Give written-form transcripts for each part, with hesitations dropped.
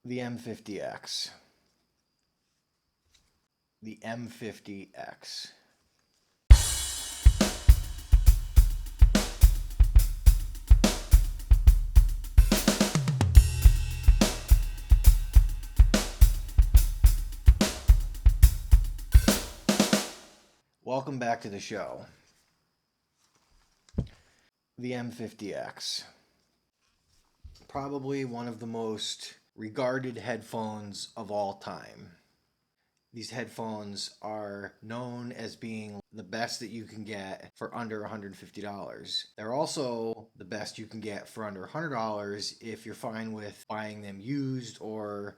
The M-50X. The M-50X. Welcome back to the show. The M-50X. Probably one of the most regarded headphones of all time. These headphones are known as being the best that you can get for under $150. They're also the best you can get for under $100 if you're fine with buying them used or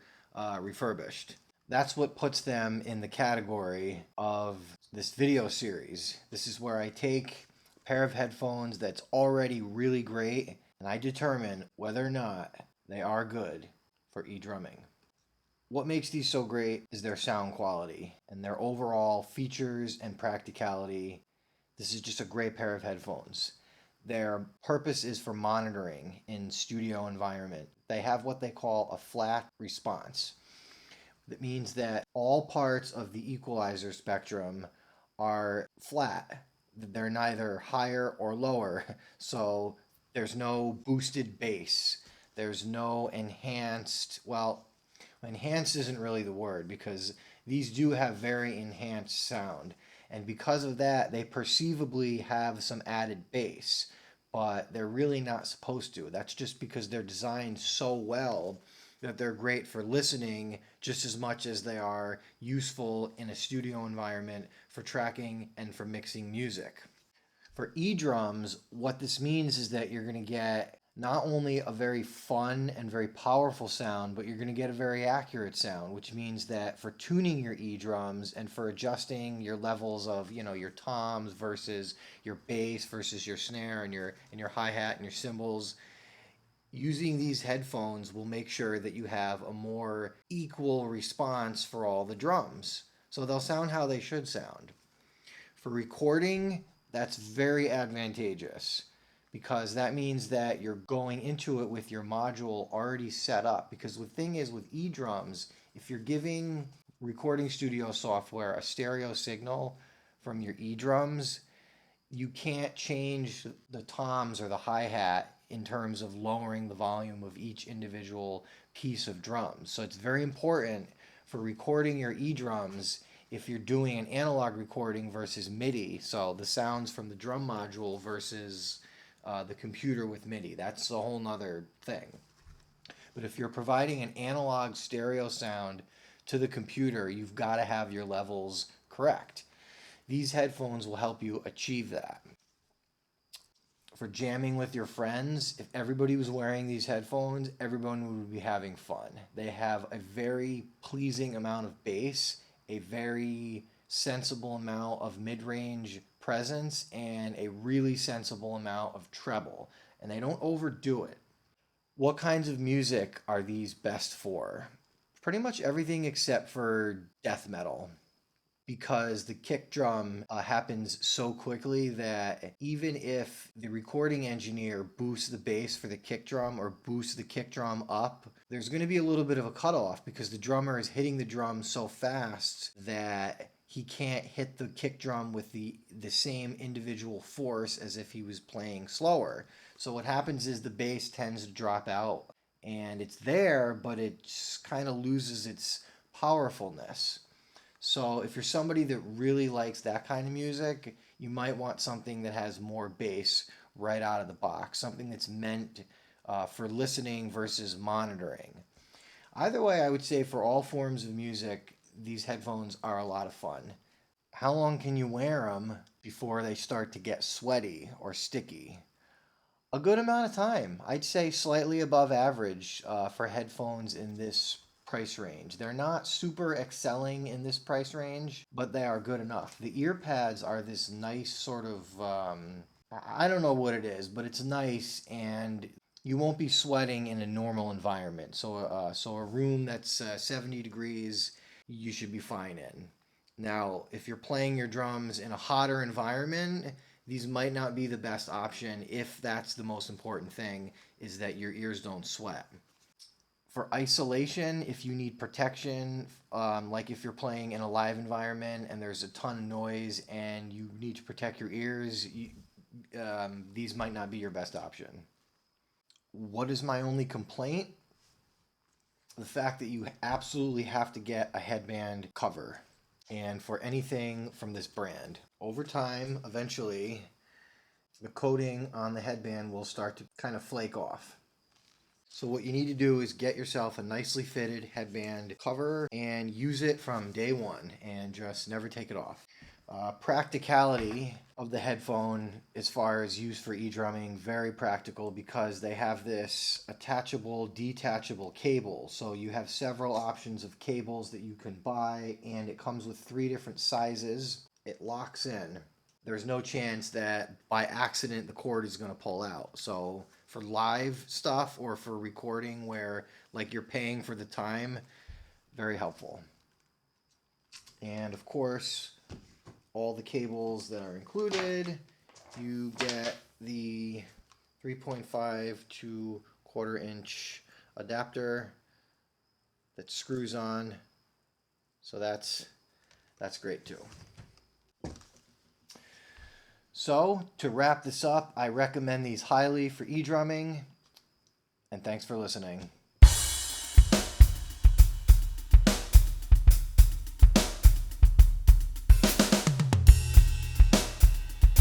refurbished. That's what puts them in the category of this video series. This is where I take a pair of headphones that's already really great and I determine whether or not they are good for e-drumming. What makes these so great is their sound quality and their overall features and practicality. This is just a great pair of headphones. Their purpose is for monitoring in studio environment. They have what they call a flat response. That means that all parts of the equalizer spectrum are flat. They're neither higher or lower. So there's no boosted bass. There's no enhanced, enhanced isn't really the word because these do have very enhanced sound. And because of that, they perceivably have some added bass, but they're really not supposed to. That's just because they're designed so well that they're great for listening just as much as they are useful in a studio environment for tracking and for mixing music. For e-drums, what this means is that you're going to get not only a very fun and very powerful sound, but you're going to get a very accurate sound, which means that for tuning your e-drums and for adjusting your levels of, your toms versus your bass versus your snare and your hi-hat and your cymbals, using these headphones will make sure that you have a more equal response for all the drums. So they'll sound how they should sound. For recording, that's very advantageous because that means that you're going into it with your module already set up. Because the thing is with e-drums, if you're giving recording studio software a stereo signal from your e-drums, you can't change the toms or the hi-hat in terms of lowering the volume of each individual piece of drums. So it's very important for recording your e-drums if you're doing an analog recording versus MIDI, so the sounds from the drum module versus the computer with MIDI. That's a whole nother thing. But if you're providing an analog stereo sound to the computer, you've got to have your levels correct. These headphones will help you achieve that. For jamming with your friends, if everybody was wearing these headphones, everyone would be having fun. They have a very pleasing amount of bass, a very sensible amount of mid-range presence, and a really sensible amount of treble. And they don't overdo it. What kinds of music are these best for? Pretty much everything except for death metal, because the kick drum happens so quickly that even if the recording engineer boosts the bass for the kick drum or boosts the kick drum up, there's going to be a little bit of a cutoff because the drummer is hitting the drum so fast that he can't hit the kick drum with the same individual force as if he was playing slower. So what happens is the bass tends to drop out and it's there, but it kind of loses its powerfulness. So if you're somebody that really likes that kind of music, you might want something that has more bass right out of the box, something that's meant for listening versus monitoring. Either way, I would say for all forms of music, these headphones are a lot of fun. How long can you wear them before they start to get sweaty or sticky? A good amount of time. I'd say slightly above average for headphones in this price range. They're not super excelling in this price range, but they are good enough. The ear pads are this nice sort of, I don't know what it is, but it's nice and you won't be sweating in a normal environment. So a room that's 70 degrees, you should be fine in. Now, if you're playing your drums in a hotter environment, these might not be the best option if that's the most important thing, is that your ears don't sweat. For isolation, if you need protection, like if you're playing in a live environment and there's a ton of noise and you need to protect your ears, these might not be your best option. What is my only complaint? The fact that you absolutely have to get a headband cover. And for anything from this brand, over time, eventually, the coating on the headband will start to kind of flake off. So what you need to do is get yourself a nicely fitted headband cover and use it from day one and just never take it off. Practicality of the headphone as far as use for e-drumming, very practical because they have this attachable, detachable cable. So you have several options of cables that you can buy, and it comes with 3 different sizes. It locks in. There's no chance that by accident the cord is going to pull out. So for live stuff or for recording where like you're paying for the time, very helpful. And of course, all the cables that are included, you get the 3.5 to 1/4 inch adapter that screws on. So that's great too. So to wrap this up, I recommend these highly for e-drumming, and thanks for listening.